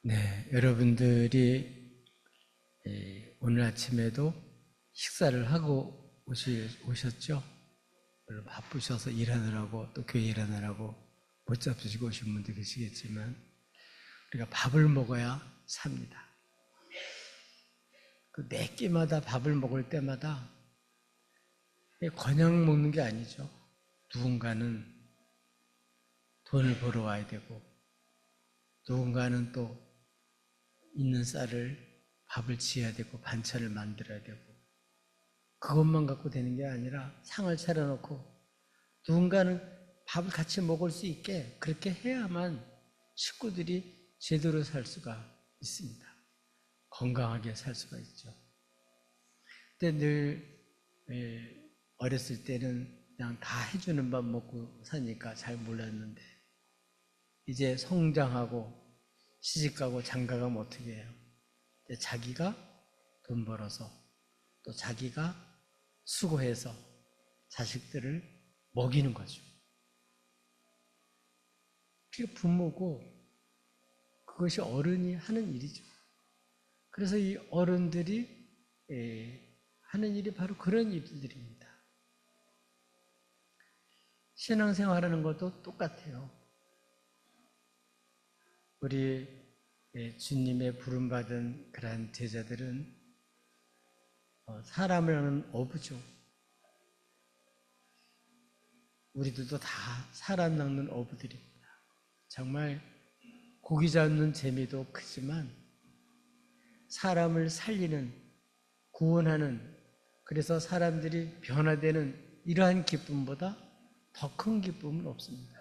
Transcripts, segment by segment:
네, 여러분들이 오늘 아침에도 식사를 하고 오셨죠? 물론 바쁘셔서 일하느라고 또 교회 일하느라고 못 잡수시고 오신 분도 계시겠지만 우리가 밥을 먹어야 삽니다. 그 매 끼마다 밥을 먹을 때마다 그냥 먹는 게 아니죠. 누군가는 돈을 벌어 와야 되고 누군가는 또 있는 쌀을 밥을 지어야 되고 반찬을 만들어야 되고 그것만 갖고 되는 게 아니라 상을 차려놓고 누군가는 밥을 같이 먹을 수 있게 그렇게 해야만 식구들이 제대로 살 수가 있습니다. 건강하게 살 수가 있죠. 근데 늘 어렸을 때는 그냥 다 해주는 밥 먹고 사니까 잘 몰랐는데 이제 성장하고 시집가고 장가가면 어떻게 해요? 자기가 돈 벌어서 또 자기가 수고해서 자식들을 먹이는 거죠. 그게 부모고 그것이 어른이 하는 일이죠. 그래서 이 어른들이 하는 일이 바로 그런 일들입니다. 신앙생활하는 것도 똑같아요. 우리 주님의 부름받은 그러한 제자들은 사람을 하는 어부죠. 우리들도 다 사람 낚는 어부들입니다. 정말 고기 잡는 재미도 크지만 사람을 살리는, 구원하는, 그래서 사람들이 변화되는 이러한 기쁨보다 더 큰 기쁨은 없습니다.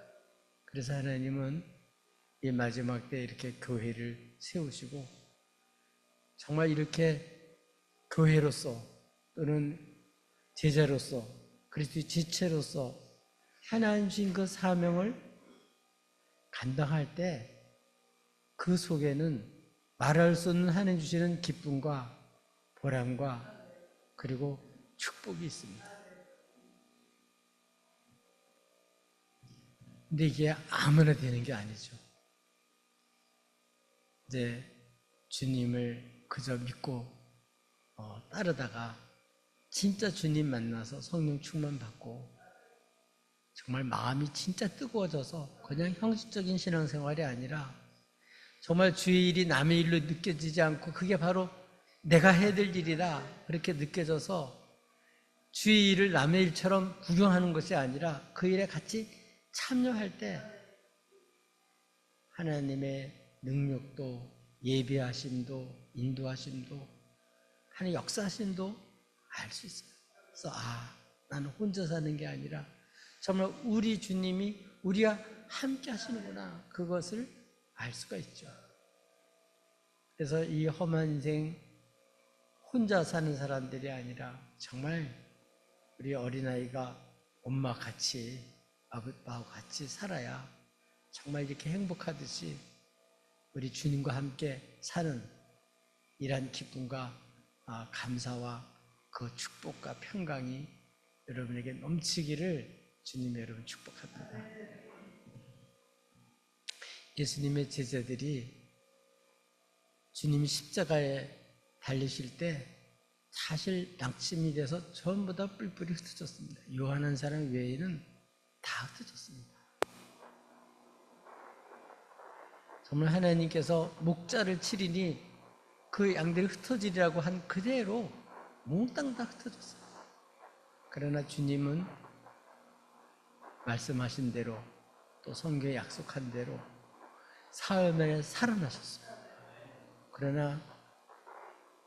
그래서 하나님은 이 마지막 때 이렇게 교회를 세우시고 정말 이렇게 교회로서 또는 제자로서 그리스도의 지체로서 하나님 주신 그 사명을 감당할 때 그 속에는 말할 수 없는 하나님 주시는 기쁨과 보람과 그리고 축복이 있습니다. 근데 이게 아무나 되는 게 아니죠. 이제 주님을 그저 믿고 따르다가 진짜 주님 만나서 성령 충만 받고 정말 마음이 진짜 뜨거워져서 그냥 형식적인 신앙생활이 아니라 정말 주의 일이 남의 일로 느껴지지 않고 그게 바로 내가 해야 될 일이다 그렇게 느껴져서 주의 일을 남의 일처럼 구경하는 것이 아니라 그 일에 같이 참여할 때 하나님의 능력도 예비하심도 인도하심도 하나님의 역사하심도 알 수 있어요. 그래서 나는 혼자 사는 게 아니라 정말 우리 주님이 우리와 함께 하시는구나 그것을 알 수가 있죠. 그래서 이 험한 인생 혼자 사는 사람들이 아니라 정말 우리 어린아이가 엄마 같이 아버지하고 같이 살아야 정말 이렇게 행복하듯이 우리 주님과 함께 사는 이러한 기쁨과 감사와 그 축복과 평강이 여러분에게 넘치기를 주님 여러분 축복합니다. 예수님의 제자들이 주님이 십자가에 달리실 때 사실 낙심이 돼서 전부 다 뿔뿔이 흩어졌습니다. 요한 한 사람 외에는 다 흩어졌습니다. 정말 하나님께서 목자를 치리니 그 양들이 흩어지리라고 한 그대로 몽땅 다 흩어졌어요. 그러나 주님은 말씀하신 대로 또 성경에 약속한 대로 사흘 만에 살아나셨어요. 그러나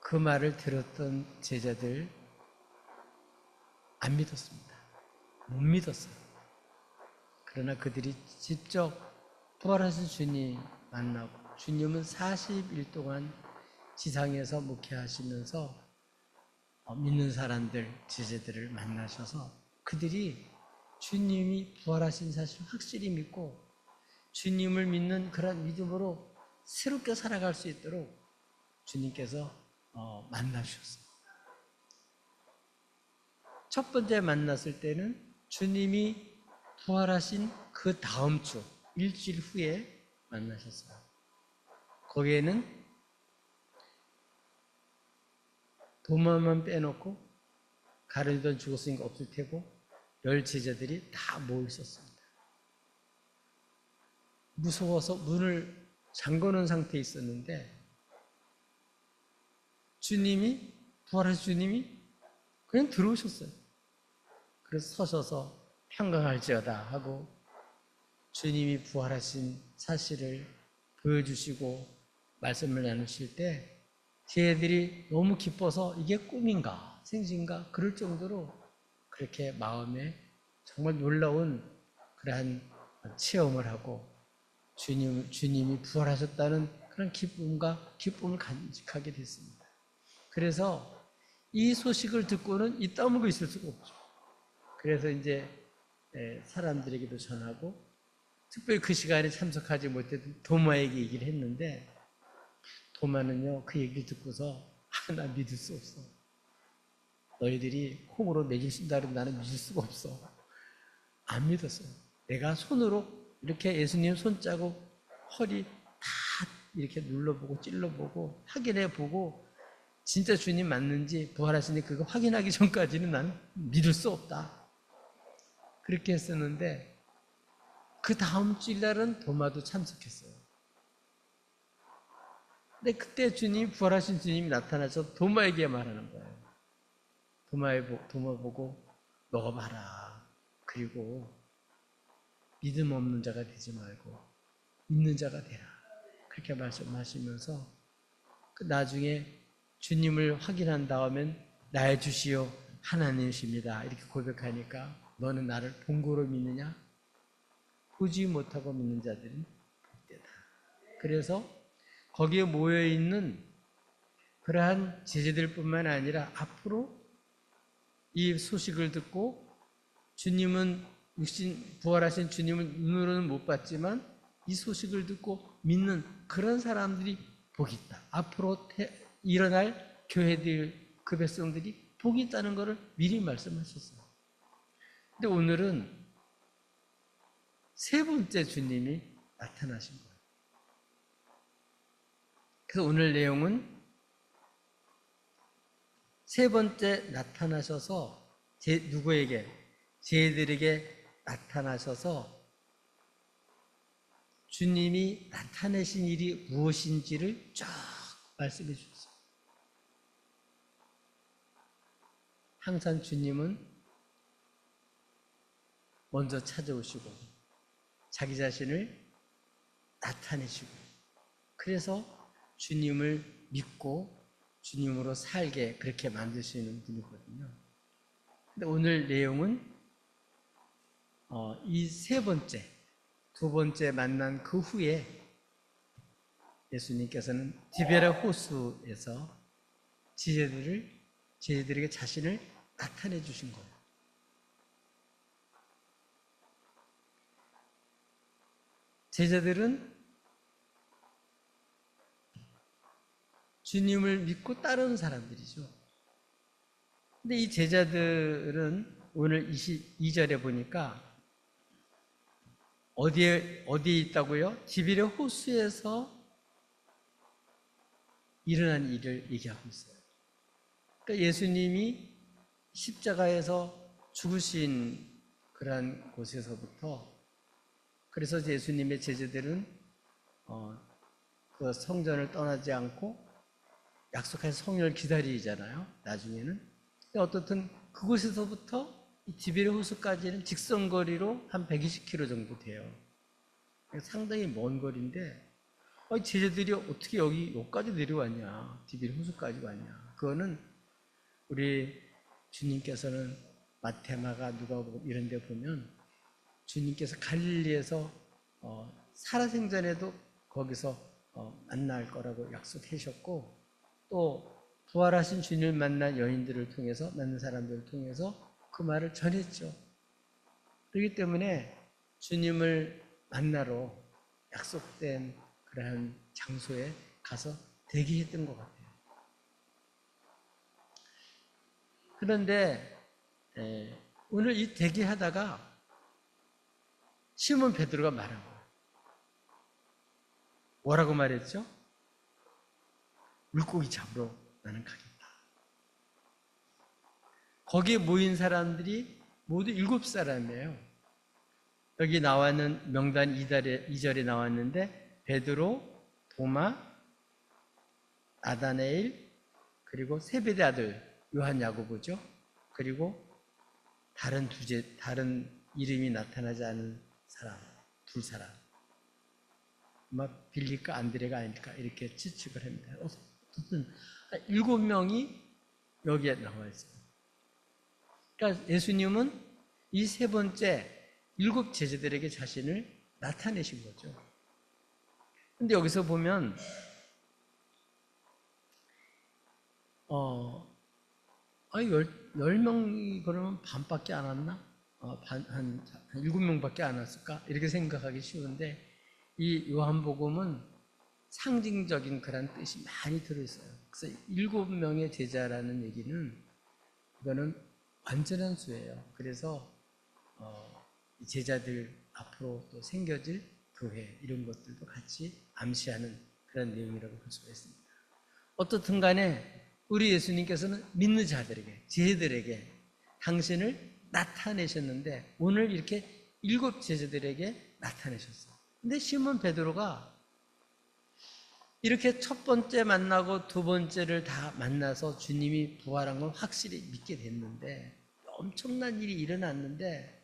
그 말을 들었던 제자들 안 믿었습니다. 못 믿었어요. 그러나 그들이 직접 부활하신 주님 만나고 주님은 40일 동안 지상에서 목회하시면서 믿는 사람들, 제자들을 만나셔서 그들이 주님이 부활하신 사실 확실히 믿고 주님을 믿는 그런 믿음으로 새롭게 살아갈 수 있도록 주님께서 만나주셨어요. 첫 번째 만났을 때는 주님이 부활하신 그 다음 주 일주일 후에 만나셨어요. 거기에는 도마만 빼놓고 가룟유다는 죽었으니까 없을 테고 10 제자들이 다 모여 있었습니다. 무서워서 문을 잠궈놓은 상태에 있었는데 주님이, 부활하신 주님이 그냥 들어오셨어요. 그래서 서셔서 평강할지어다 하고 주님이 부활하신 사실을 보여주시고 말씀을 나누실 때 쟤들이 너무 기뻐서 이게 꿈인가 생신가 그럴 정도로 그렇게 마음에 정말 놀라운 그러한 체험을 하고 주님이 부활하셨다는 그런 기쁨을 간직하게 됐습니다. 그래서 이 소식을 듣고는 이 떠먹고 있을 수가 없죠. 그래서 이제 사람들에게도 전하고 특별히 그 시간에 참석하지 못했던 도마에게 얘기를 했는데 도마는요 그 얘기를 듣고서 나 믿을 수 없어. 너희들이 콩으로 매주신다는 나는 믿을 수가 없어. 안 믿었어요. 내가 손으로 이렇게 예수님 손자국 허리 다 이렇게 눌러보고 찔러보고 확인해보고 진짜 주님 맞는지 부활하시니 그거 확인하기 전까지는 나는 믿을 수 없다. 그렇게 했었는데 그 다음 주일날은 도마도 참석했어요. 근데 그때 주님, 부활하신 주님이 나타나서 도마에게 말하는 거예요. 도마 보고 먹어봐라. 그리고 믿음 없는 자가 되지 말고 믿는 자가 되라. 그렇게 말씀하시면서 그 나중에 주님을 확인한 다음엔 나의 주시오 하나님이십니다. 이렇게 고백하니까 너는 나를 본고로 믿느냐? 보지 못하고 믿는 자들은 복되다. 그래서 거기에 모여있는 그러한 제자들뿐만 아니라 앞으로 이 소식을 듣고 주님은 부활하신 주님을 눈으로는 못 봤지만 이 소식을 듣고 믿는 그런 사람들이 복이 있다. 앞으로 일어날 교회들, 그 백성들이 복이 있다는 것을 미리 말씀하셨어요. 근데 오늘은 세 번째 주님이 나타나신 거예요. 그래서 오늘 내용은 세 번째 나타나셔서 누구에게? 쟤들에게 나타나셔서 주님이 나타내신 일이 무엇인지를 쫙 말씀해 주셨어요. 항상 주님은 먼저 찾아오시고 자기 자신을 나타내시고 그래서 주님을 믿고 주님으로 살게 그렇게 만드시는 분이거든요. 근데 오늘 내용은 이 두 번째 만난 그 후에 예수님께서는 디베라 호수에서 제자들에게 자신을 나타내 주신 거예요. 제자들은 주님을 믿고 따르는 사람들이죠. 근데 이 제자들은 오늘 22절에 보니까 어디에 있다고요? 디베랴 호수에서 일어난 일을 얘기하고 있어요. 그러니까 예수님이 십자가에서 죽으신 그러한 곳에서부터 그래서 예수님의 제자들은 그 성전을 떠나지 않고 약속한 성령을 기다리잖아요. 나중에는. 어떻든 그곳에서부터 이 디베랴 호수까지는 직선거리로 한 120km 정도 돼요. 상당히 먼 거리인데 제자들이 어떻게 여기까지 내려왔냐, 디베랴 호수까지 왔냐. 그거는 우리 주님께서는 마태마가 누가복음 이런 데 보면 주님께서 갈릴리에서 살아생전에도 거기서 만날 거라고 약속하셨고 또 부활하신 주님을 만난 여인들을 통해서 만난 사람들을 통해서 그 말을 전했죠. 그렇기 때문에 주님을 만나러 약속된 그러한 장소에 가서 대기했던 것 같아요. 그런데 오늘 이 대기하다가 시몬 베드로가 말한 거예요. 뭐라고 말했죠? 물고기 잡으러 나는 가겠다. 거기에 모인 사람들이 모두 7사람이에요. 여기 나와는 명단 2절에 나왔는데 베드로, 도마, 나다네일, 그리고 세베대 아들 요한 야고보죠. 그리고 다른 이름이 나타나지 않은 사람, 2사람. 아마 빌리까 안드레가 아닐까 이렇게 추측을 합니다. 어쨌든 7명이 여기에 나와 있어요. 그러니까 예수님은 이 3번째 7 제자들에게 자신을 나타내신 거죠. 근데 여기서 보면 10명이 그러면 반밖에 안 왔나? 한 7명밖에 안 왔을까? 이렇게 생각하기 쉬운데 이 요한복음은 상징적인 그런 뜻이 많이 들어있어요. 그래서 7명의 제자라는 얘기는 이거는 완전한 수예요. 그래서 이 제자들 앞으로 또 생겨질 교회 이런 것들도 같이 암시하는 그런 내용이라고 볼 수가 있습니다. 어떻든 간에 우리 예수님께서는 믿는 자들에게, 제자들에게 당신을 나타내셨는데 오늘 이렇게 7 제자들에게 나타내셨어요. 근데 시몬 베드로가 이렇게 첫 번째 만나고 2번째를 다 만나서 주님이 부활한 걸 확실히 믿게 됐는데 엄청난 일이 일어났는데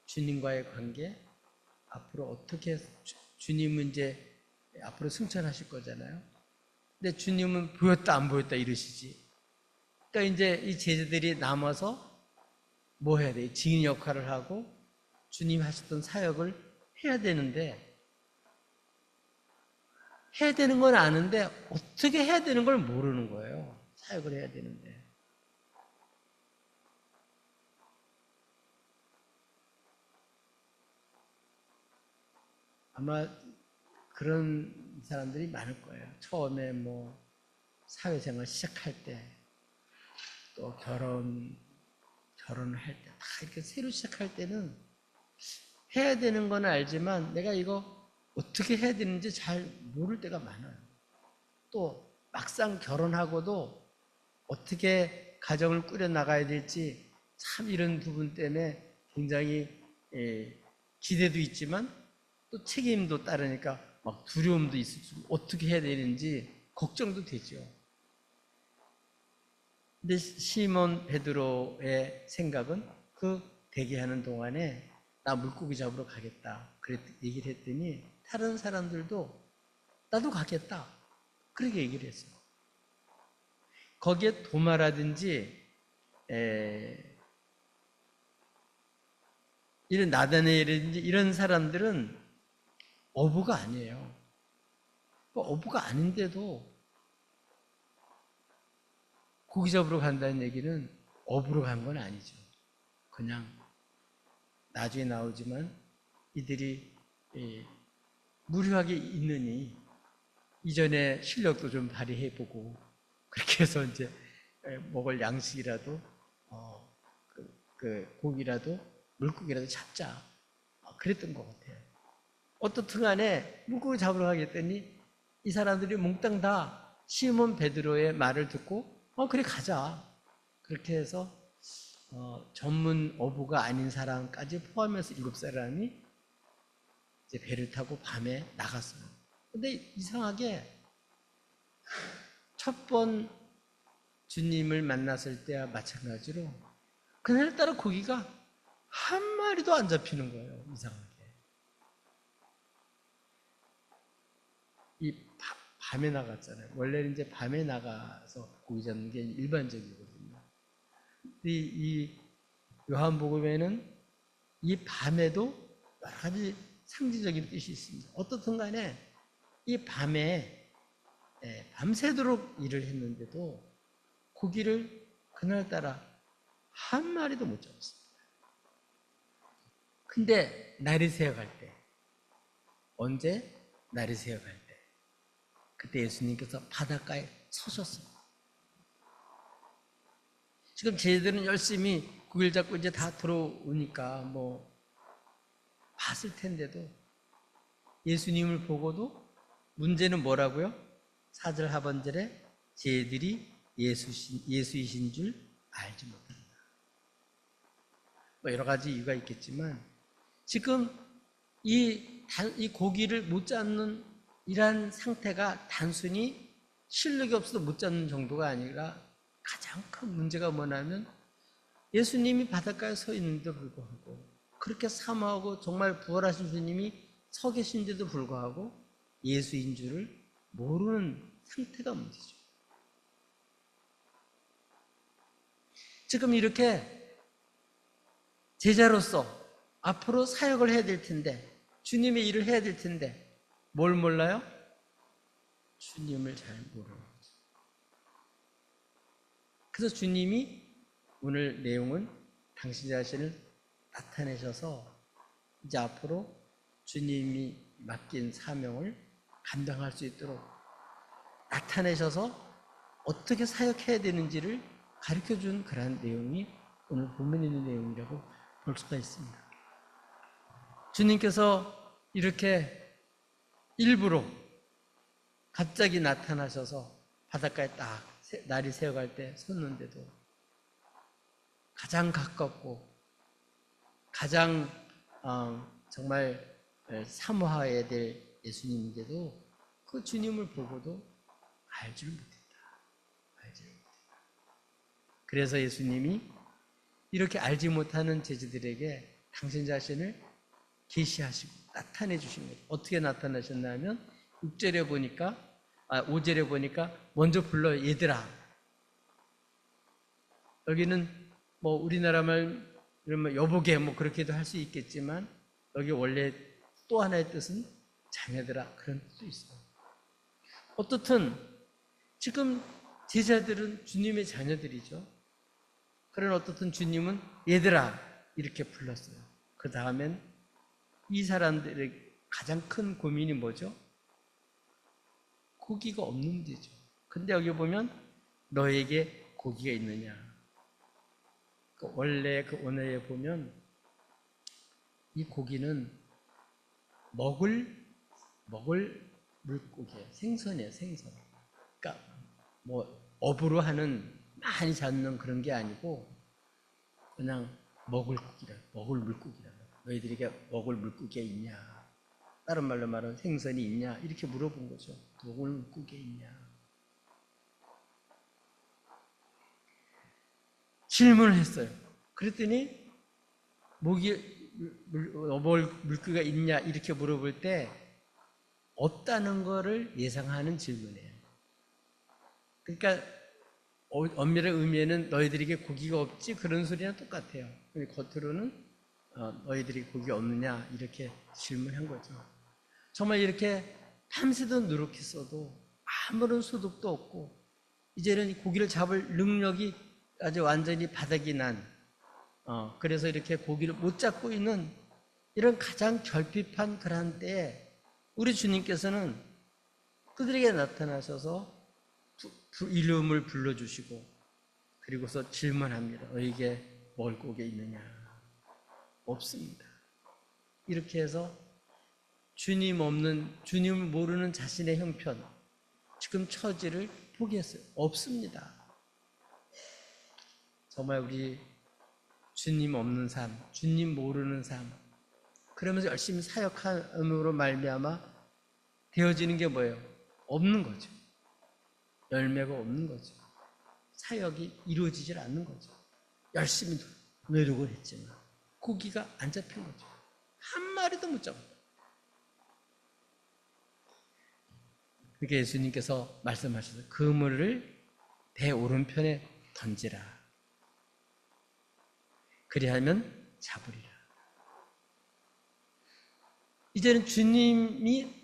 주님과의 관계 앞으로 어떻게 주님은 이제 앞으로 승천하실 거잖아요. 근데 주님은 보였다 안 보였다 이러시지. 그러니까 이제 이 제자들이 남아서 뭐 해야 돼? 증인 역할을 하고 주님 하셨던 사역을 해야 되는데 해야 되는 건 아는데 어떻게 해야 되는 걸 모르는 거예요. 사역을 해야 되는데. 아마 그런 사람들이 많을 거예요. 처음에 뭐 사회생활 시작할 때 또 결혼할 때 다 이렇게 새로 시작할 때는 해야 되는 건 알지만 내가 이거 어떻게 해야 되는지 잘 모를 때가 많아요. 또 막상 결혼하고도 어떻게 가정을 꾸려 나가야 될지 참 이런 부분 때문에 굉장히 기대도 있지만 또 책임도 따르니까 막 두려움도 있을 수 어떻게 해야 되는지 걱정도 되죠. 근데 시몬 베드로의 생각은 그 대기하는 동안에 나 물고기 잡으러 가겠다. 얘기를 했더니 다른 사람들도 나도 가겠다. 그렇게 얘기를 했어요. 거기에 도마라든지 이런 나다네일이라든지 이런 사람들은 어부가 아니에요. 어부가 아닌데도 고기 잡으러 간다는 얘기는 어부로 간 건 아니죠. 그냥 나중에 나오지만 이들이 무료하게 있느니 이전에 실력도 좀 발휘해보고 그렇게 해서 이제 먹을 양식이라도 그 고기라도 물고기라도 잡자 그랬던 것 같아요. 어떻든 간에 물고기 잡으러 가겠더니 이 사람들이 몽땅 다 시몬 베드로의 말을 듣고 그래 가자 그렇게 해서 전문 어부가 아닌 사람까지 포함해서 7사람이 이제 배를 타고 밤에 나갔어요. 근데 이상하게 첫 번 주님을 만났을 때와 마찬가지로 그날따라 고기가 한 마리도 안 잡히는 거예요. 이상하게. 이 밤에 나갔잖아요. 원래는 이제 밤에 나가서 고기 잡는 게 일반적이거든요. 이 요한복음에는 이 밤에도 여러 가지 상징적인 뜻이 있습니다. 어떻든 간에 이 밤에 밤새도록 일을 했는데도 고기를 그날따라 한 마리도 못 잡았습니다. 근데 날이 새어갈 때 언제? 날이 새어갈 때 그때 예수님께서 바닷가에 서셨어요. 지금 쟤들은 열심히 고기를 잡고 이제 다 들어오니까 뭐 봤을 텐데도 예수님을 보고도 문제는 뭐라고요? 4절 하반절에 쟤들이 예수이신 줄 알지 못한다. 뭐 여러 가지 이유가 있겠지만 지금 이 고기를 못 잡는 이러한 상태가 단순히 실력이 없어서 못 잡는 정도가 아니라 가장 큰 문제가 뭐냐면 예수님이 바닷가에 서 있는데도 불구하고 그렇게 사모하고 정말 부활하신 주님이 서 계신데도 불구하고 예수인 줄을 모르는 상태가 문제죠. 지금 이렇게 제자로서 앞으로 사역을 해야 될 텐데 주님의 일을 해야 될 텐데 뭘 몰라요? 주님을 잘 모르는 거죠. 그래서 주님이 오늘 내용은 당신 자신을 나타내셔서 이제 앞으로 주님이 맡긴 사명을 감당할 수 있도록 나타내셔서 어떻게 사역해야 되는지를 가르쳐준 그러한 내용이 오늘 본문에 있는 내용이라고 볼 수가 있습니다. 주님께서 이렇게 일부러 갑자기 나타나셔서 바닷가에 딱 날이 새어갈 때 섰는데도 가장 가깝고 가장 정말 사모해야 될 예수님인데도 그 주님을 보고도 알지를 못했다. 그래서 예수님이 이렇게 알지 못하는 제자들에게 당신 자신을 계시하시고 나타내 주신 거죠. 어떻게 나타나셨냐면 6절에 보니까 5절에 보니까 먼저 불러 얘들아. 여기는 뭐 우리나라 말 이러면 여보게 뭐 그렇게도 할 수 있겠지만 여기 원래 또 하나의 뜻은 자녀들아 그런 뜻도 있어요. 어떻든 지금 제자들은 주님의 자녀들이죠. 그런 어떻든 주님은 얘들아 이렇게 불렀어요. 그 다음엔 이 사람들의 가장 큰 고민이 뭐죠? 고기가 없는 문제죠. 근데 여기 보면 너에게 고기가 있느냐. 원래 그 언어에 보면 이 고기는 먹을 물고기예요. 생선이에요, 생선. 그러니까 뭐 업으로 하는 많이 잡는 그런 게 아니고 그냥 먹을 물고기라. 너희들에게 먹을 물고기가 있냐? 다른 말로 말하면 생선이 있냐? 이렇게 물어본 거죠. 먹을 물고기가 있냐? 질문을 했어요. 그랬더니 먹을 물고기가 있냐? 이렇게 물어볼 때 없다는 거를 예상하는 질문이에요. 그러니까 엄밀한 의미에는 너희들에게 고기가 없지? 그런 소리랑 똑같아요. 겉으로는 너희들이 고기가 없느냐? 이렇게 질문한 거죠. 정말 이렇게 밤새도록 노력했어도 아무런 소득도 없고 이제는 고기를 잡을 능력이 아주 완전히 바닥이 난 그래서 이렇게 고기를 못 잡고 있는 이런 가장 결핍한 그런 때에 우리 주님께서는 그들에게 나타나셔서 이름을 불러주시고 그리고서 질문합니다. 너에게 먹을 고기 있느냐? 없습니다. 이렇게 해서 주님을 모르는 자신의 형편, 지금 처지를 포기했어요. 없습니다. 정말 우리 주님 없는 삶, 주님 모르는 삶, 그러면서 열심히 사역함으로 말미암아 되어지는 게 뭐예요? 없는 거죠. 열매가 없는 거죠. 사역이 이루어지질 않는 거죠. 열심히 노력을 했지만 고기가 안 잡힌 거죠. 한 마리도 못 잡았다. 그렇게 예수님께서 말씀하셔서 그물을 배 오른편에 던지라. 그리하면 잡으리라. 이제는 주님이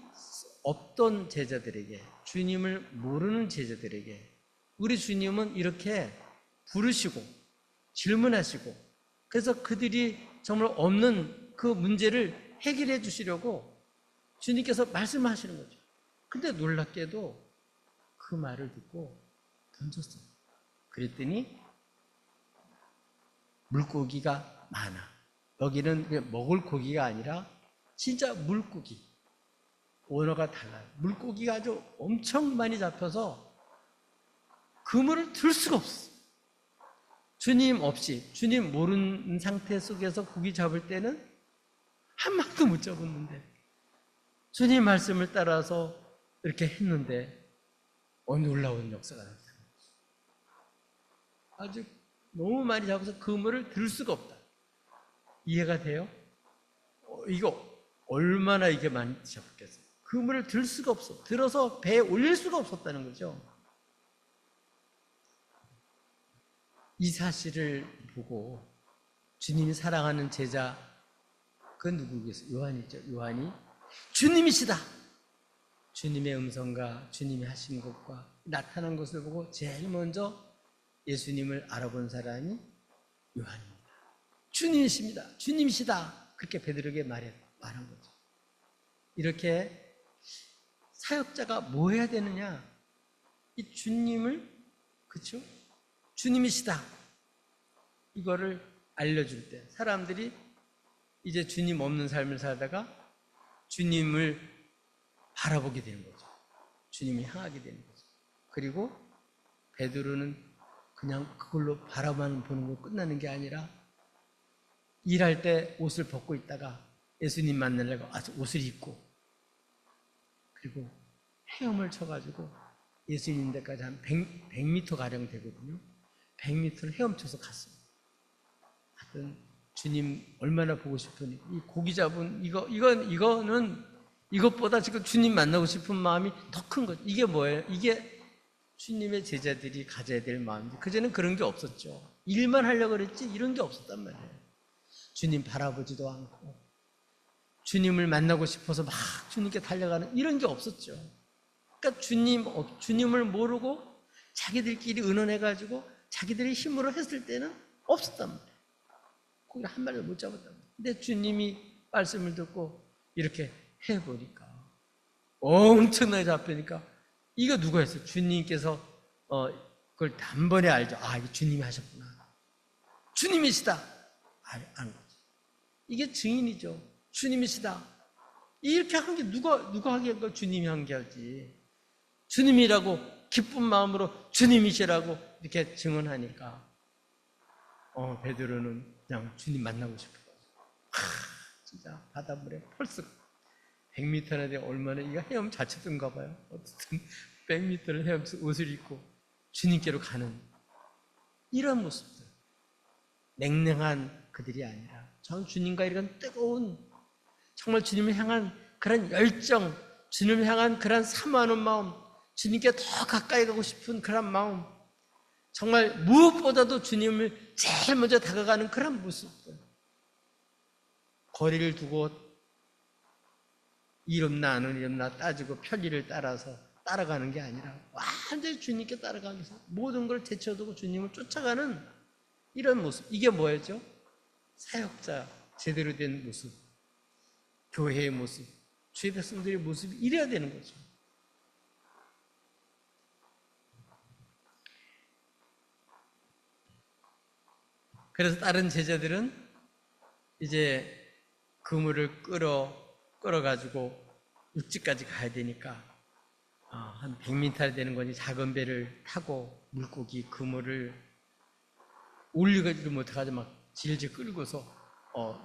없던 제자들에게, 주님을 모르는 제자들에게 우리 주님은 이렇게 부르시고 질문하시고 그래서 그들이 정말 없는 그 문제를 해결해 주시려고 주님께서 말씀하시는 거죠. 근데 놀랍게도 그 말을 듣고 던졌어요. 그랬더니 물고기가 많아. 여기는 먹을 고기가 아니라 진짜 물고기. 언어가 달라요. 물고기가 아주 엄청 많이 잡혀서 그물을 들 수가 없어. 주님 없이, 주님 모르는 상태 속에서 고기 잡을 때는 한 마리도 못 잡았는데, 주님 말씀을 따라서 이렇게 했는데 놀라운 역사가 나타났어요. 아주 너무 많이 잡아서 그물을 들 수가 없다. 이해가 돼요? 이거 얼마나 이게 많이 잡혔겠어요. 그물을 들 수가 없어. 들어서 배에 올릴 수가 없었다는 거죠. 이 사실을 보고 주님이 사랑하는 제자, 그 누구겠어요? 요한이죠. 요한이 주님이시다, 주님의 음성과 주님이 하신 것과 나타난 것을 보고 제일 먼저 예수님을 알아본 사람이 요한입니다. 주님이십니다, 주님이시다, 그렇게 베드로에게 말한 거죠. 이렇게 사역자가 뭐 해야 되느냐? 이 주님을, 그렇죠? 주님이시다, 이거를 알려줄 때 사람들이 이제 주님 없는 삶을 살다가 주님을 바라보게 되는 거죠. 주님을 향하게 되는 거죠. 그리고 베드로는 그냥 그걸로 바라만 보는 거 끝나는 게 아니라, 일할 때 옷을 벗고 있다가 예수님 만나려고 옷을 입고, 그리고 헤엄을 쳐가지고 예수님 데까지 한 100m 가량 되거든요. 100m를 헤엄쳐서 갔어요. 하여튼 주님 얼마나 보고 싶으니, 이 고기 잡은 이거는 이것보다 지금 주님 만나고 싶은 마음이 더 큰 거죠. 이게 뭐예요? 이게 주님의 제자들이 가져야 될 마음인데, 그전에는 그런 게 없었죠. 일만 하려고 그랬지 이런 게 없었단 말이에요. 주님 바라보지도 않고 주님을 만나고 싶어서 막 주님께 달려가는 이런 게 없었죠. 그러니까 주님을 모르고 자기들끼리 의논해가지고 자기들의 힘으로 했을 때는 없었단 말이에요. 고기를 한 마리도 못 잡았단 말이에요. 근데 주님이 말씀을 듣고 이렇게 해보니까 엄청나게 잡히니까, 이거 누가 했어요? 주님께서 그걸 단번에 알죠. 이게 주님이 하셨구나, 주님이시다, 아는 거죠. 이게 증인이죠. 주님이시다, 이렇게 한 게 누가 하게 한 거? 주님이 한 게 하지. 주님이라고 기쁜 마음으로 주님이시라고 이렇게 증언하니까 베드로는 그냥 주님 만나고 싶어요. 진짜 바닷물에 펄썩 100m나 돼. 얼마나, 이거 헤엄 자체든가 봐요. 어쨌든 100m를 헤엄쳐 옷을 입고 주님께로 가는 이런 모습들, 냉랭한 그들이 아니라 전 주님과 이런 뜨거운, 정말 주님을 향한 그런 열정, 주님을 향한 그런 사모하는 마음, 주님께 더 가까이 가고 싶은 그런 마음, 정말 무엇보다도 주님을 제일 먼저 다가가는 그런 모습들, 거리를 두고 이름나 안 이름나 따지고 편리를 따라서 따라가는 게 아니라 완전히 주님께 따라가기 위해서 모든 걸 제쳐두고 주님을 쫓아가는 이런 모습, 이게 뭐였죠? 사역자 제대로 된 모습, 교회의 모습, 주의 백성들의 모습이 이래야 되는 거죠. 그래서 다른 제자들은 이제 그물을 끌어가지고 육지까지 가야 되니까 한 100m 되는 거니 작은 배를 타고 물고기 그물을 올리지를 못해가지고 막 질질 끌고서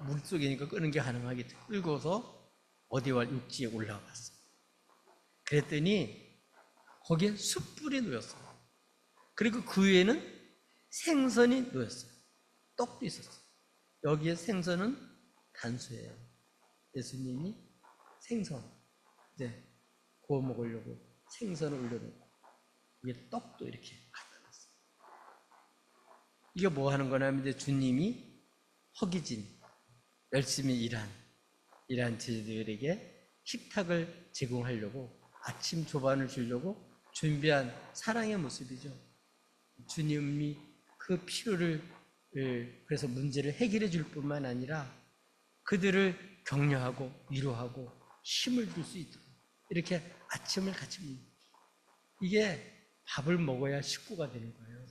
물속이니까 끄는 게 가능하겠죠. 끌고서 어디와 육지에 올라왔어요. 그랬더니 거기에 숯불이 놓였어요. 그리고 그 위에는 생선이 놓였어요. 떡도 있었어요. 여기에 생선은 단수예요. 예수님이 생선 이제 구워 먹으려고 생선을 올려놓고 위에 떡도 이렇게 갖다 놨어요. 이게 뭐 하는 거냐면, 이제 주님이 허기진 열심히 일한 제자들에게 식탁을 제공하려고, 아침 조반을 주려고 준비한 사랑의 모습이죠. 주님이 그 필요를, 그래서 문제를 해결해 줄 뿐만 아니라 그들을 격려하고 위로하고 힘을 줄 수 있도록 이렇게 아침을 같이 먹는, 이게 밥을 먹어야 식구가 되는 거예요.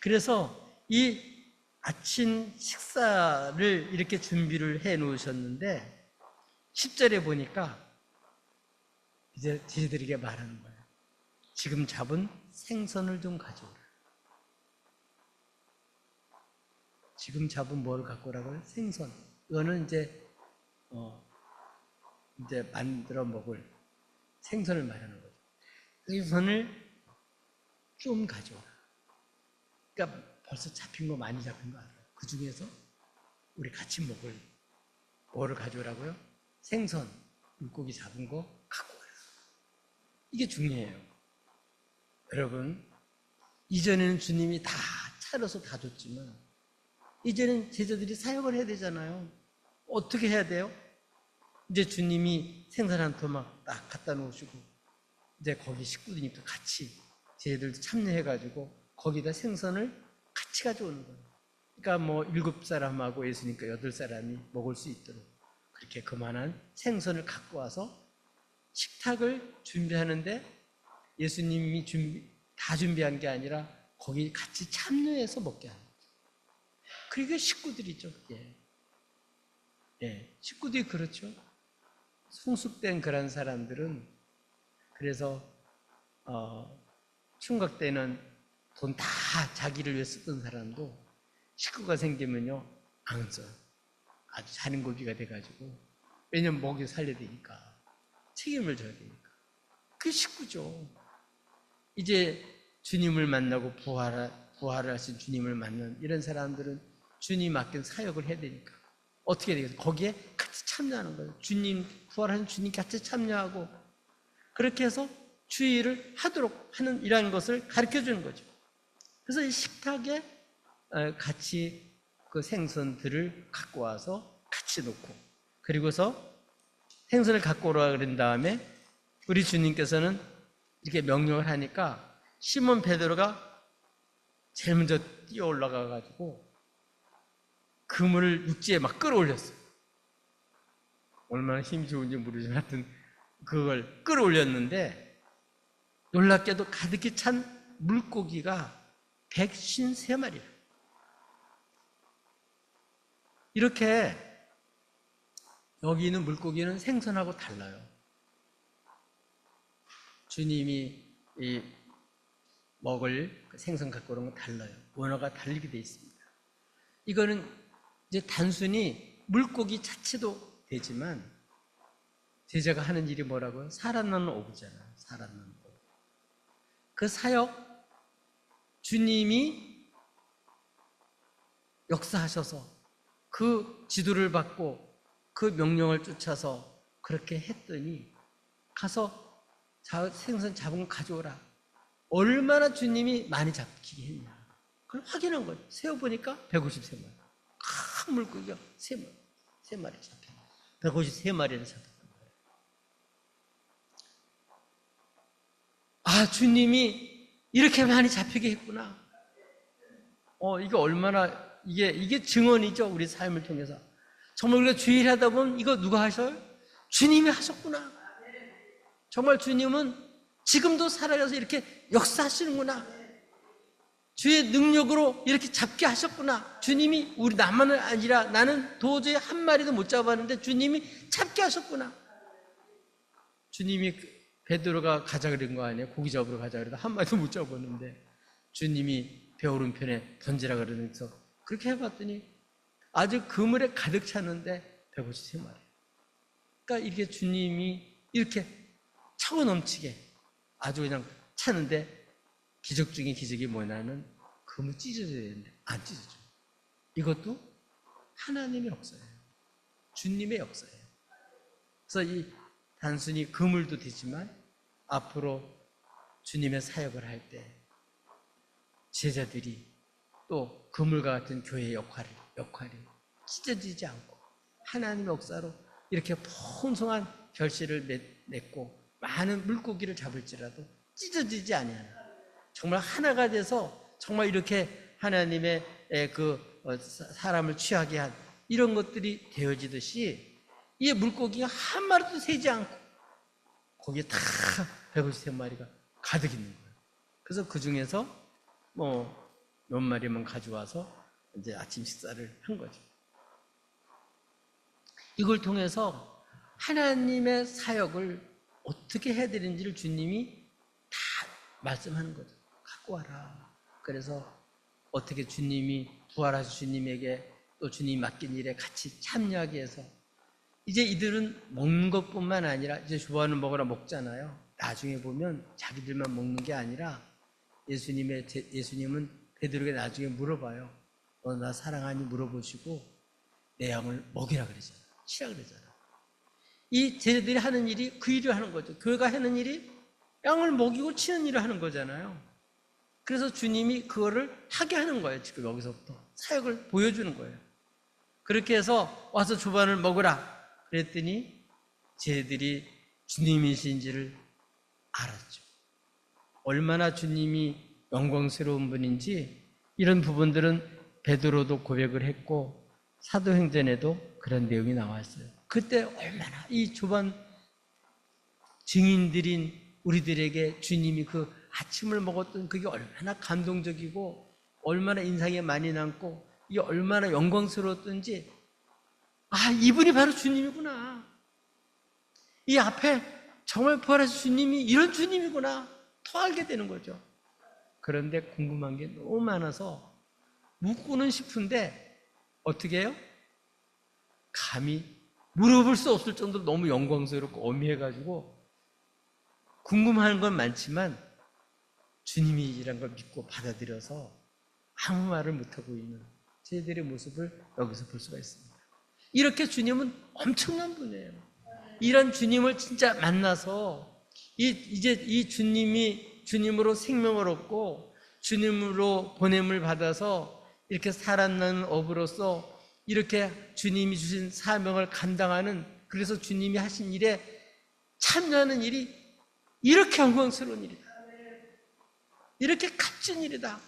그래서 이 아침 식사를 이렇게 준비를 해 놓으셨는데 10절에 보니까 이제 제자들에게 말하는 거예요. 지금 잡은 생선을 좀 가져오라. 지금 잡은 뭘 갖고 오라고요? 생선. 이거는 이제 만들어 먹을 생선을 말하는 거죠. 생선을 좀 가져오라. 그러니까 벌써 잡힌 거 많이 잡힌 거 알아요. 그 중에서 우리 같이 먹을 뭐를 가져오라고요? 생선, 물고기 잡은 거 갖고 와라. 이게 중요해요. 여러분, 이전에는 주님이 다 차려서 다 줬지만 이제는 제자들이 사역을 해야 되잖아요. 어떻게 해야 돼요? 이제 주님이 생선 한 토막 딱 갖다 놓으시고 이제 거기 식구들이 또 같이 제자들도 참여해가지고 거기다 생선을 같이 가져오는 거예요. 그러니까 뭐 7사람하고 예수니까 8사람이 먹을 수 있도록 그렇게 그만한 생선을 갖고 와서 식탁을 준비하는데 예수님이 다 준비한 게 아니라 거기 같이 참여해서 먹게 하는 거죠. 그게 식구들이죠. 식구들이 그렇죠. 성숙된 그런 사람들은 그래서 총각 때는 돈 다 자기를 위해 쓰던 사람도 식구가 생기면요 안 써요. 아주 자린고비가 돼가지고 왜냐면 먹여 살려야 되니까 책임을 져야 되니까 그게 식구죠. 이제 주님을 만나고 부활을 하신 주님을 만난 이런 사람들은 주님 맡긴 사역을 해야 되니까 어떻게 되겠어요? 거기에 같이 참여하는 거예요. 주님 부활하신 주님 같이 참여하고 그렇게 해서 주의를 하도록 하는 이러한 것을 가르쳐 주는 거죠. 그래서 이 식탁에 같이 그 생선들을 갖고 와서 같이 놓고 그리고서 생선을 갖고 오라 그런 다음에 우리 주님께서는 이렇게 명령을 하니까 시몬 베드로가 제일 먼저 뛰어 올라가 가지고 그물을 육지에 막 끌어올렸어요. 얼마나 힘이 좋은지 모르지만 하여튼 그걸 끌어올렸는데 놀랍게도 가득히 찬 물고기가 153마리. 이렇게 여기 있는 물고기는 생선하고 달라요. 주님이 먹을 생선 갖고 오는 건 달라요. 원어가 달리게 되어 있습니다. 이거는 이제 단순히 물고기 자체도 되지만 제자가 하는 일이 뭐라고요? 살아나는 어부잖아요. 살아나는 어부. 그 사역 주님이 역사하셔서 그 지도를 받고 그 명령을 쫓아서 그렇게 했더니 가서 생선 잡은 거 가져오라. 얼마나 주님이 많이 잡히게 했냐. 그걸 확인한 거예요. 세어보니까 153마리. 큰 물고기가 3마리 잡혀. 153마리를 잡혔단 말이에요. 아, 주님이 이렇게 많이 잡히게 했구나. 이게 얼마나, 이게 증언이죠. 우리 삶을 통해서. 정말 우리가 주일 하다 보면 이거 누가 하셔요? 주님이 하셨구나. 정말 주님은 지금도 살아가서 이렇게 역사하시는구나. 주의 능력으로 이렇게 잡게 하셨구나. 주님이 우리 나만은 아니라 나는 도저히 한 마리도 못 잡았는데 주님이 잡게 하셨구나. 주님이 베드로가 가자 그런 거 아니에요? 고기 잡으러 가자 그러다 한 마리도 못 잡았는데 주님이 배 오른편에 던지라 그러면서 그렇게 해봤더니 아주 그물에 가득 찼는데 153마리. 그러니까 이렇게 주님이 이렇게 차고 넘치게 아주 그냥 차는데 기적 중에 기적이 뭐냐면 그물 찢어져야 되는데 안 찢어져. 이것도 하나님의 역사예요. 주님의 역사예요. 그래서 이 단순히 그물도 되지만 앞으로 주님의 사역을 할 때 제자들이 또 그물과 같은 교회의 역할이 찢어지지 않고 하나님의 역사로 이렇게 풍성한 결실을 맺고 많은 물고기를 잡을지라도 찢어지지 아니하는 정말 하나가 돼서 정말 이렇게 하나님의 사람을 취하게 한 이런 것들이 되어지듯이 이 물고기가 한 마리도 새지 않고 거기에 다 153마리가 가득 있는 거예요. 그래서 그 중에서 몇 마리만 가져와서 이제 아침 식사를 한 거죠. 이걸 통해서 하나님의 사역을 어떻게 해야 되는지를 주님이 다 말씀하는 거죠. 갖고 와라. 그래서 어떻게 주님이 부활하신 주님에게 또 주님이 맡긴 일에 같이 참여하게 해서 이제 이들은 먹는 것뿐만 아니라 이제 좋아하는 먹으라 먹잖아요. 나중에 보면 자기들만 먹는 게 아니라 예수님은 베드로에게 나중에 물어봐요. 너 나 사랑하니 물어보시고 내 양을 먹이라 그러잖아. 치라 그러잖아. 이 제자들이 하는 일이 그 일을 하는 거죠. 교회가 하는 일이 양을 먹이고 치는 일을 하는 거잖아요. 그래서 주님이 그거를 하게 하는 거예요. 지금 여기서부터 사역을 보여주는 거예요. 그렇게 해서 와서 조반을 먹으라 그랬더니 제자들이 주님이신지를 알았죠. 얼마나 주님이 영광스러운 분인지 이런 부분들은 베드로도 고백을 했고 사도행전에도 그런 내용이 나와 있어요. 그때 얼마나 이 조반 증인들인 우리들에게 주님이 그 아침을 먹었던 그게 얼마나 감동적이고 얼마나 인상에 많이 남고 이게 얼마나 영광스러웠던지, 아, 이분이 바로 주님이구나. 이 앞에 정말 부활하신 주님이 이런 주님이구나. 더 알게 되는 거죠. 그런데 궁금한 게 너무 많아서 묻고는 싶은데 어떻게 해요? 감히 물어볼 수 없을 정도로 너무 영광스럽고 어미해가지고 궁금한 건 많지만 주님이란 걸 믿고 받아들여서 아무 말을 못하고 있는 저희들의 모습을 여기서 볼 수가 있습니다. 이렇게 주님은 엄청난 분이에요. 이런 주님을 진짜 만나서 이제 이 주님이 주님으로 생명을 얻고 주님으로 보냄을 받아서 이렇게 살아나는 업으로서 이렇게 주님이 주신 사명을 감당하는, 그래서 주님이 하신 일에 참여하는 일이 이렇게 영광스러운 일이다. 이렇게 값진 일이다.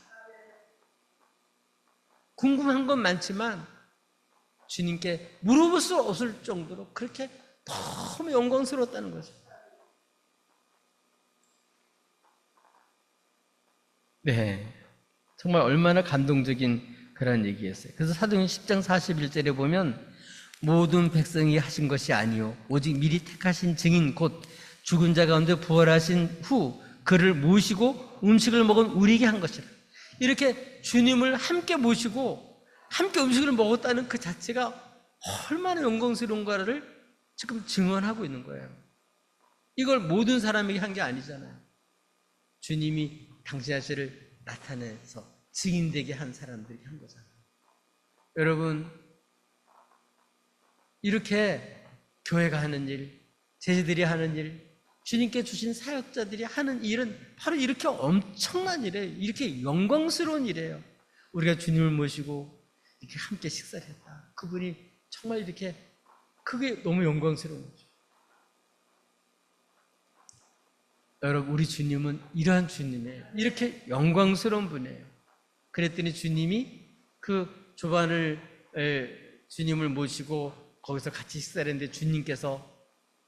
궁금한 건 많지만 주님께 물어볼 수 없을 정도로 그렇게 너무 영광스러웠다는 거죠. 네, 정말 얼마나 감동적인 그런 얘기였어요. 그래서 사도행전 10장 41절에 보면 모든 백성이 하신 것이 아니요 오직 미리 택하신 증인 곧 죽은 자 가운데 부활하신 후 그를 모시고 음식을 먹은 우리에게 한 것이라. 이렇게 주님을 함께 모시고 함께 음식을 먹었다는 그 자체가 얼마나 영광스러운가를 지금 증언하고 있는 거예요. 이걸 모든 사람에게 한 게 아니잖아요. 주님이 당신 자신을 나타내서 증인되게 한 사람들이 한 거잖아요. 여러분, 이렇게 교회가 하는 일, 제자들이 하는 일, 주님께 주신 사역자들이 하는 일은 바로 이렇게 엄청난 일이에요. 이렇게 영광스러운 일이에요. 우리가 주님을 모시고 이렇게 함께 식사를 했다. 그분이 정말 이렇게, 그게 너무 영광스러운 거죠. 여러분, 우리 주님은 이러한 주님이에요. 이렇게 영광스러운 분이에요. 그랬더니 주님이 그 조반을 주님을 모시고 거기서 같이 식사를 했는데 주님께서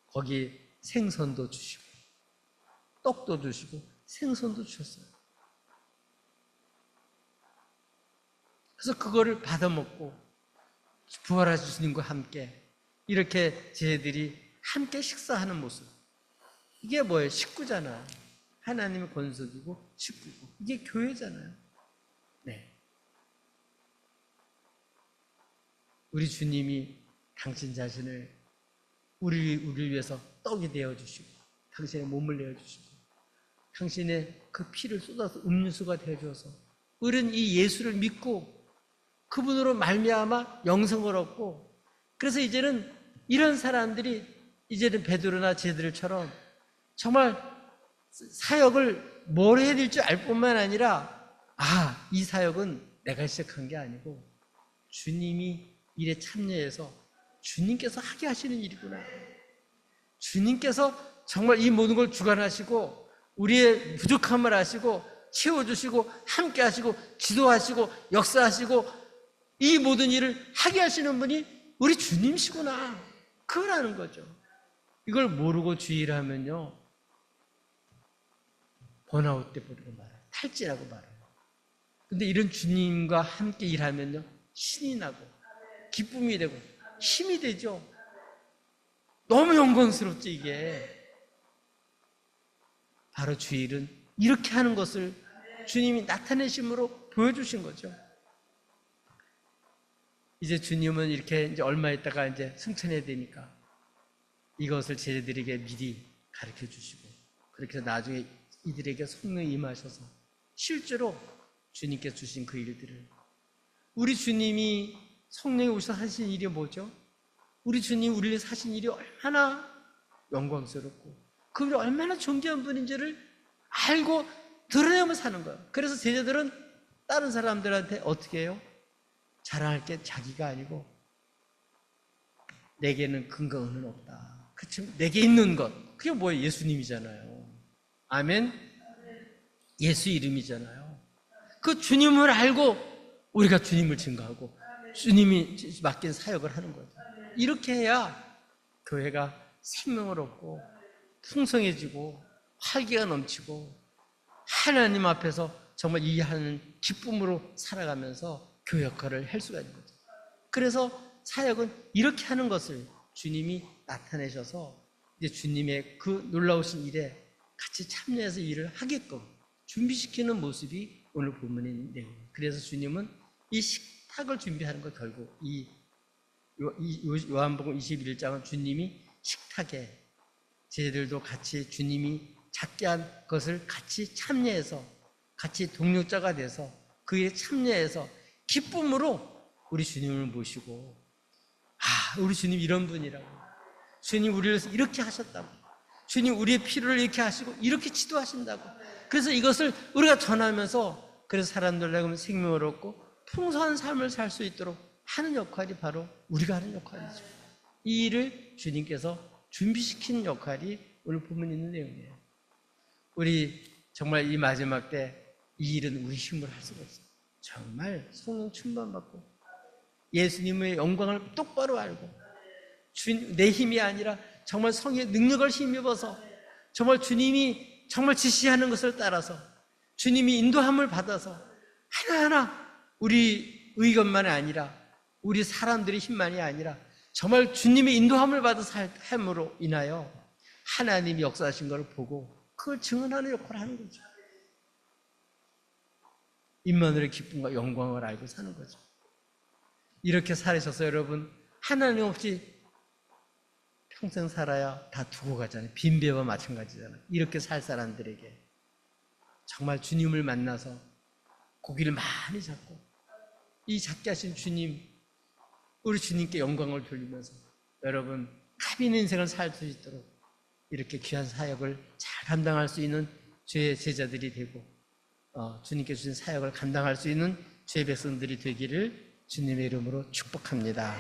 거기 생선도 주시고 떡도 주시고 생선도 주셨어요. 그래서 그거를 받아 먹고 부활하신 주님과 함께 이렇게 제자들이 함께 식사하는 모습, 이게 뭐예요? 식구잖아요. 하나님의 권속이고 식구고 이게 교회잖아요. 네, 우리 주님이 당신 자신을 우리를 위해서 떡이 되어주시고 당신의 몸을 내어주시고 당신의 그 피를 쏟아서 음료수가 되어줘서 우리는 이 예수를 믿고 그분으로 말미암아 영생을 얻고, 그래서 이제는 이런 사람들이 이제는 베드로나 제자들처럼 정말 사역을 뭘 해야 될지 알 뿐만 아니라, 아, 이 사역은 내가 시작한 게 아니고 주님이 일에 참여해서 주님께서 하게 하시는 일이구나. 주님께서 정말 이 모든 걸 주관하시고 우리의 부족함을 아시고 채워주시고 함께 하시고 지도하시고 역사하시고 이 모든 일을 하게 하시는 분이 우리 주님이시구나. 그걸 아는 거죠. 이걸 모르고 주의를 하면요, 번아웃 때 버리고 말아요. 탈진하고 말아요. 근데 이런 주님과 함께 일하면요, 신이 나고 기쁨이 되고 힘이 되죠. 너무 영광스럽죠, 이게. 바로 주일은 이렇게 하는 것을 주님이 나타내심으로 보여주신 거죠. 이제 주님은 이렇게 이제 얼마 있다가 이제 승천해야 되니까 이것을 제자들에게 미리 가르쳐 주시고, 그렇게 해서 나중에 이들에게 성령이 임하셔서 실제로 주님께 주신 그 일들을, 우리 주님이 성령이 오셔서 하신 일이 뭐죠? 우리 주님 우리를 사신 일이 얼마나 영광스럽고 그분이 얼마나 존귀한 분인지를 알고 드러내며 사는 거예요. 그래서 제자들은 다른 사람들한테 어떻게 해요? 자랑할 게 자기가 아니고 내게는 근거는 없다. 그치? 내게 있는 것, 그게 뭐예요? 예수님이잖아요. 아멘? 예수 이름이잖아요. 그 주님을 알고 우리가 주님을 증거하고 주님이 맡긴 사역을 하는 거죠. 이렇게 해야 교회가 생명을 얻고 풍성해지고 활기가 넘치고 하나님 앞에서 정말 이해하는 기쁨으로 살아가면서 교회 역할을 할 수가 있는 거죠. 그래서 사역은 이렇게 하는 것을 주님이 나타내셔서 이제 주님의 그 놀라우신 일에 같이 참여해서 일을 하게끔 준비시키는 모습이 오늘 본문에 있는 내용이에요. 그래서 주님은 이 식탁을 준비하는 거, 결국 이 요한복음 21장은 주님이 식탁에 제자들도 같이 주님이 작게 한 것을 같이 참여해서 같이 동력자가 돼서 그에 참여해서 기쁨으로 우리 주님을 모시고, 우리 주님 이런 분이라고, 주님 우리를 이렇게 하셨다고, 주님 우리의 필요를 이렇게 하시고 이렇게 치도하신다고, 그래서 이것을 우리가 전하면서 그래서 사람들에게 생명을 얻고 풍성한 삶을 살 수 있도록 하는 역할이 바로 우리가 하는 역할이죠. 이 일을 주님께서 준비시키는 역할이 오늘 본문에 있는 내용이에요. 우리 정말 이 마지막 때 이 일은 우리 힘으로 할 수가 없어요. 정말 성령 충만받고 예수님의 영광을 똑바로 알고 내 힘이 아니라 정말 성의 능력을 힘입어서 정말 주님이 정말 지시하는 것을 따라서 주님이 인도함을 받아서 하나하나 우리 의견만이 아니라 우리 사람들의 힘만이 아니라 정말 주님의 인도함을 받아서 함으로 인하여 하나님이 역사하신 것을 보고 그걸 증언하는 역할을 하는 거죠. 임마누엘의 기쁨과 영광을 알고 사는 거죠. 이렇게 살으셔서 여러분, 하나님 없이 평생 살아야 다 두고 가잖아요. 빈배와 마찬가지잖아요. 이렇게 살 사람들에게 정말 주님을 만나서 고기를 많이 잡고 이 작게 하신 주님, 우리 주님께 영광을 돌리면서 여러분 값 있는 인생을 살 수 있도록 이렇게 귀한 사역을 잘 감당할 수 있는 주의 제자들이 되고 주님께 주신 사역을 감당할 수 있는 주의 백성들이 되기를 주님의 이름으로 축복합니다.